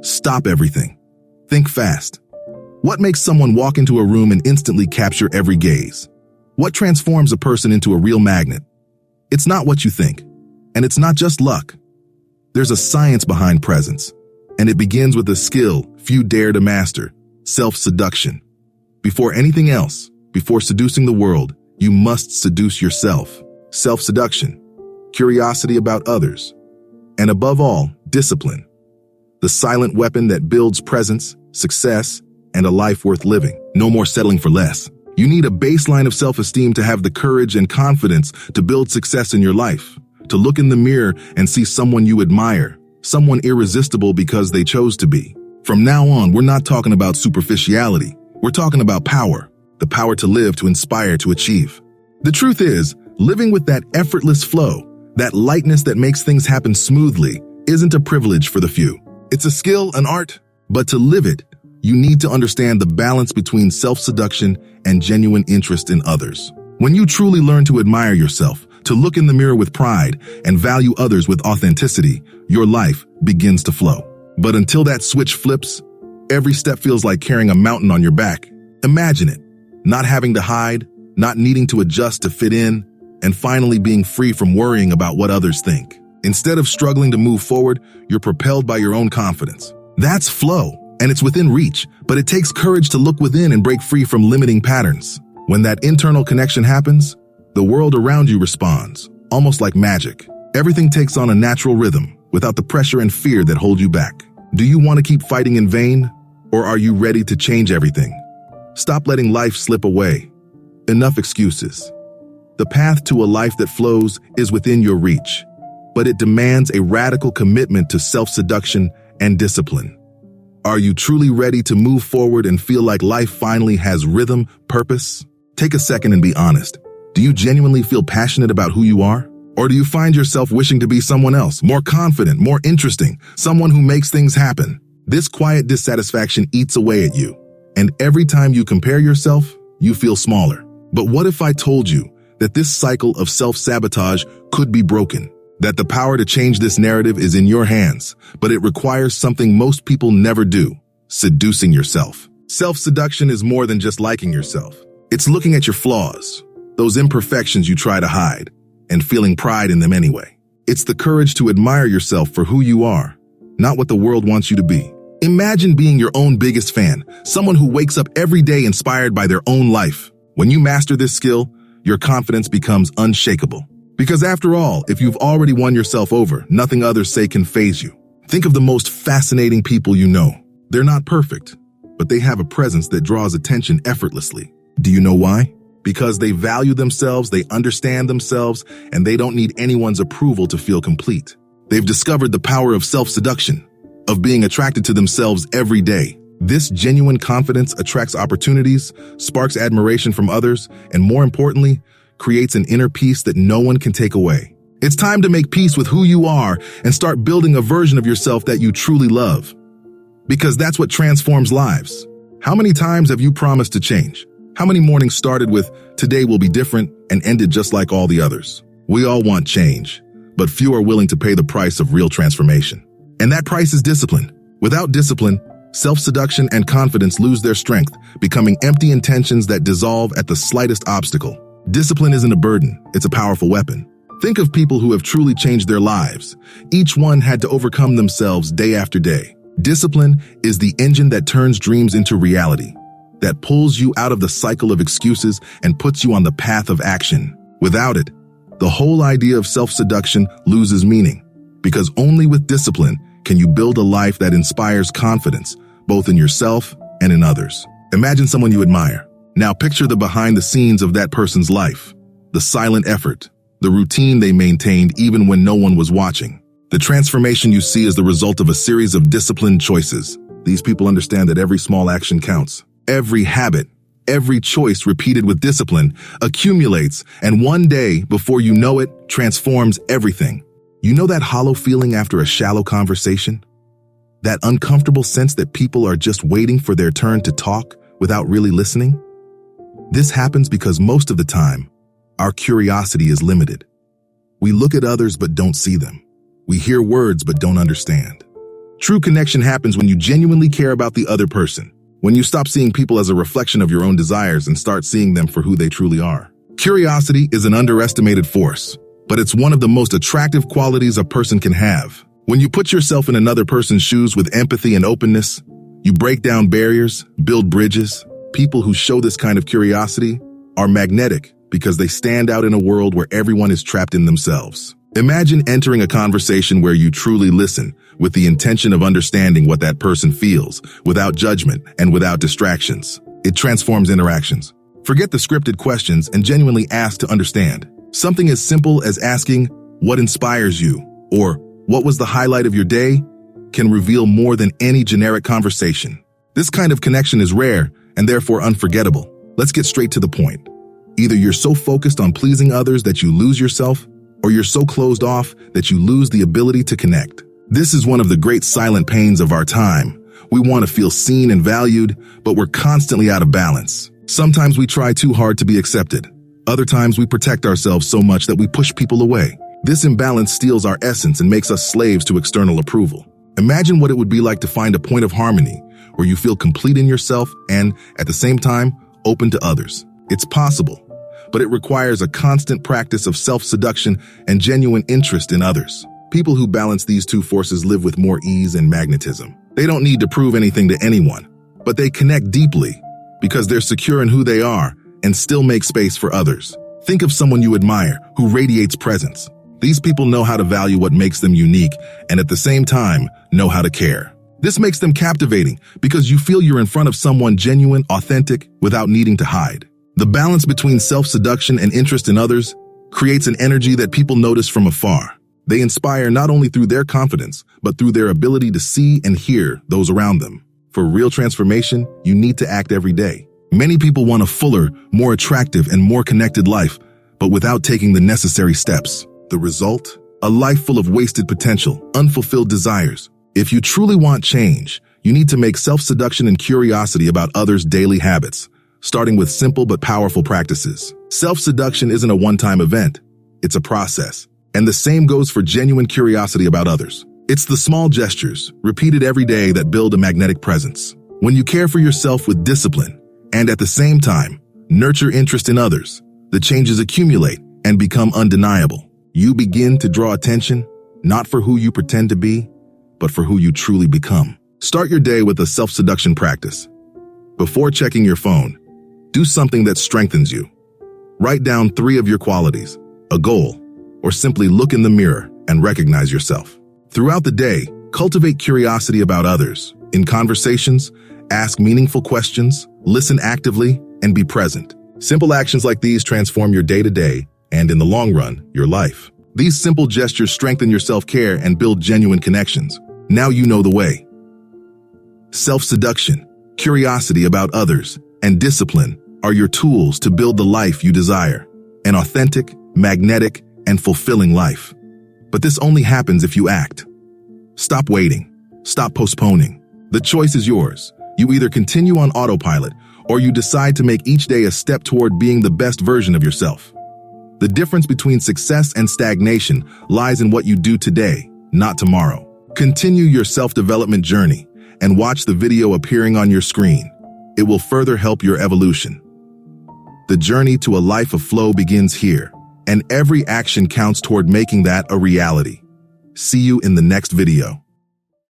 Stop everything. Think fast. What makes someone walk into a room and instantly capture every gaze? What transforms a person into a real magnet? It's not what you think, and it's not just luck. There's a science behind presence, and it begins with a skill few dare to master: self-seduction. Before anything else, before seducing the world, you must seduce yourself. Self-seduction, curiosity about others, and above all, discipline. The silent weapon that builds presence, success, and a life worth living. No more settling for less. You need a baseline of self-esteem to have the courage and confidence to build success in your life, to look in the mirror and see someone you admire, someone irresistible because they chose to be. From now on, we're not talking about superficiality. We're talking about power, the power to live, to inspire, to achieve. The truth is, living with that effortless flow, that lightness that makes things happen smoothly, isn't a privilege for the few. It's a skill, an art, but to live it, you need to understand the balance between self-seduction and genuine interest in others. When you truly learn to admire yourself, to look in the mirror with pride, and value others with authenticity, your life begins to flow. But until that switch flips, every step feels like carrying a mountain on your back. Imagine it, not having to hide, not needing to adjust to fit in, and finally being free from worrying about what others think. Instead of struggling to move forward, you're propelled by your own confidence. That's flow, and it's within reach, but it takes courage to look within and break free from limiting patterns. When that internal connection happens, the world around you responds, almost like magic. Everything takes on a natural rhythm, without the pressure and fear that hold you back. Do you want to keep fighting in vain, or are you ready to change everything? Stop letting life slip away. Enough excuses. The path to a life that flows is within your reach, but it demands a radical commitment to self-seduction and discipline. Are you truly ready to move forward and feel like life finally has rhythm, purpose? Take a second and be honest. Do you genuinely feel passionate about who you are? Or do you find yourself wishing to be someone else, more confident, more interesting, someone who makes things happen? This quiet dissatisfaction eats away at you, and every time you compare yourself, you feel smaller. But what if I told you that this cycle of self-sabotage could be broken? That the power to change this narrative is in your hands, but it requires something most people never do: seducing yourself. Self-seduction is more than just liking yourself. It's looking at your flaws, those imperfections you try to hide, and feeling pride in them anyway. It's the courage to admire yourself for who you are, not what the world wants you to be. Imagine being your own biggest fan, someone who wakes up every day inspired by their own life. When you master this skill, your confidence becomes unshakable. Because after all, if you've already won yourself over, nothing others say can faze you. Think of the most fascinating people you know. They're not perfect, but they have a presence that draws attention effortlessly. Do you know why? Because they value themselves, they understand themselves, and they don't need anyone's approval to feel complete. They've discovered the power of self-seduction, of being attracted to themselves every day. This genuine confidence attracts opportunities, sparks admiration from others, and more importantly, creates an inner peace that no one can take away. It's time to make peace with who you are and start building a version of yourself that you truly love. Because that's what transforms lives. How many times have you promised to change? How many mornings started with, "Today will be different," and ended just like all the others? We all want change, but few are willing to pay the price of real transformation. And that price is discipline. Without discipline, self-seduction and confidence lose their strength, becoming empty intentions that dissolve at the slightest obstacle. Discipline isn't a burden, it's a powerful weapon. Think of people who have truly changed their lives. Each one had to overcome themselves day after day. Discipline is the engine that turns dreams into reality, that pulls you out of the cycle of excuses and puts you on the path of action. Without it, the whole idea of self-seduction loses meaning, because only with discipline can you build a life that inspires confidence, both in yourself and in others. Imagine someone you admire. Now picture the behind the scenes of that person's life, the silent effort, the routine they maintained even when no one was watching. The transformation you see is the result of a series of disciplined choices. These people understand that every small action counts. Every habit, every choice repeated with discipline accumulates, and one day, before you know it, transforms everything. You know that hollow feeling after a shallow conversation? That uncomfortable sense that people are just waiting for their turn to talk without really listening? This happens because most of the time, our curiosity is limited. We look at others but don't see them. We hear words but don't understand. True connection happens when you genuinely care about the other person, when you stop seeing people as a reflection of your own desires and start seeing them for who they truly are. Curiosity is an underestimated force, but it's one of the most attractive qualities a person can have. When you put yourself in another person's shoes with empathy and openness, you break down barriers, build bridges. People who show this kind of curiosity are magnetic because they stand out in a world where everyone is trapped in themselves. Imagine entering a conversation where you truly listen with the intention of understanding what that person feels, without judgment and without distractions. It transforms interactions. Forget the scripted questions and genuinely ask to understand. Something as simple as asking, "What inspires you?" or "What was the highlight of your day?" can reveal more than any generic conversation. This kind of connection is rare and therefore unforgettable. Let's get straight to the point. Either you're so focused on pleasing others that you lose yourself, or you're so closed off that you lose the ability to connect. This is one of the great silent pains of our time. We want to feel seen and valued, but we're constantly out of balance. Sometimes we try too hard to be accepted. Other times we protect ourselves so much that we push people away. This imbalance steals our essence and makes us slaves to external approval. Imagine what it would be like to find a point of harmony where you feel complete in yourself and, at the same time, open to others. It's possible, but it requires a constant practice of self-seduction and genuine interest in others. People who balance these two forces live with more ease and magnetism. They don't need to prove anything to anyone, but they connect deeply because they're secure in who they are and still make space for others. Think of someone you admire who radiates presence. These people know how to value what makes them unique and at the same time know how to care. This makes them captivating because you feel you're in front of someone genuine, authentic, without needing to hide. The balance between self-seduction and interest in others creates an energy that people notice from afar. They inspire not only through their confidence, but through their ability to see and hear those around them. For real transformation, you need to act every day. Many people want a fuller, more attractive, and more connected life, but without taking the necessary steps. The result? A life full of wasted potential, unfulfilled desires. If you truly want change, you need to make self-seduction and curiosity about others' daily habits, starting with simple but powerful practices. Self-seduction isn't a one-time event. It's a process. And the same goes for genuine curiosity about others. It's the small gestures, repeated every day, that build a magnetic presence. When you care for yourself with discipline, and at the same time, nurture interest in others, the changes accumulate and become undeniable. You begin to draw attention, not for who you pretend to be, but for who you truly become. Start your day with a self-seduction practice. Before checking your phone, do something that strengthens you. Write down 3 of your qualities, a goal, or simply look in the mirror and recognize yourself. Throughout the day, cultivate curiosity about others. In conversations, ask meaningful questions, listen actively, and be present. Simple actions like these transform your day-to-day and, in the long run, your life. These simple gestures strengthen your self-care and build genuine connections. Now you know the way. Self-seduction, curiosity about others, and discipline are your tools to build the life you desire. An authentic, magnetic, and fulfilling life. But this only happens if you act. Stop waiting. Stop postponing. The choice is yours. You either continue on autopilot or you decide to make each day a step toward being the best version of yourself. The difference between success and stagnation lies in what you do today, not tomorrow. Continue your self-development journey and watch the video appearing on your screen. It will further help your evolution. The journey to a life of flow begins here, and every action counts toward making that a reality. See you in the next video.